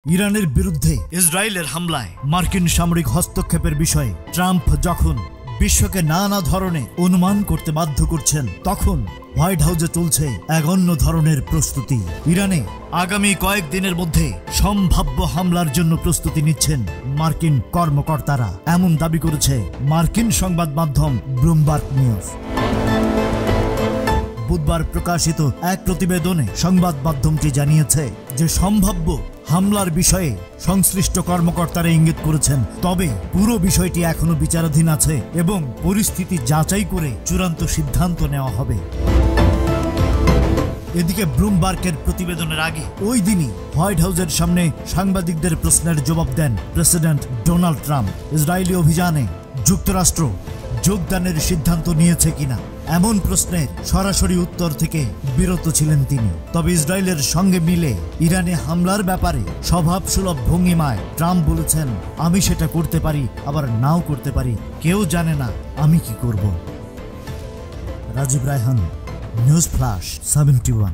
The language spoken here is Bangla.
ইরানের বিরুদ্ধে ইসরায়েলের হামলায় মার্কিন সামরিক হস্তক্ষেপের বিষয়ে ট্রাম্প যখন বিশ্বকে নানা ধরনের অনুমান করতে বাধ্য করছেন, তখন হোয়াইট হাউসে চলছে এক অন্য ধরনের প্রস্তুতি। ইরানে আগামী কয়েকদিনের মধ্যে সম্ভাব্য হামলার জন্য প্রস্তুতি নিচ্ছেন মার্কিন কর্মকর্তারা, এমন দাবি করেছে মার্কিন সংবাদ মাধ্যম ব্লুমবার্গ নিউজ। বুধবার প্রকাশিত এক প্রতিবেদনে সংবাদ মাধ্যমটি জানিয়েছে যে সম্ভাব্য হামলার বিষয়ে সংশ্লিষ্ট কর্মকর্তারা ইঙ্গিত করেছেন, তবে পুরো বিষয়টি এখনো বিচারাধীন আছে এবং পরিস্থিতি যাচাই করে চূড়ান্ত সিদ্ধান্ত নেওয়া হবে। এদিকে ব্লুমবার্গের প্রতিবেদনের আগে ওই দিনই হোয়াইট হাউসের সামনে সাংবাদিকদের প্রশ্নের জবাব দেন প্রেসিডেন্ট ডোনাল্ড ট্রাম্প। ইসরায়েলি অভিযানে যুক্তরাষ্ট্র যোগদানের সিদ্ধান্ত নিয়েছে কিনা এমন প্রশ্নের সরাসরি উত্তর থেকে বিরত ছিলেন তিনি। তবে ইসরায়েলের সঙ্গে মিলে ইরানে হামলার ব্যাপারে স্বভাবসুলভ ভঙ্গিমায় ট্রাম্প বলেছেন, আমি সেটা করতে পারি, আবার নাও করতে পারি, কেউ জানে না আমি কি করব। Rajib Raihan, news flash 71।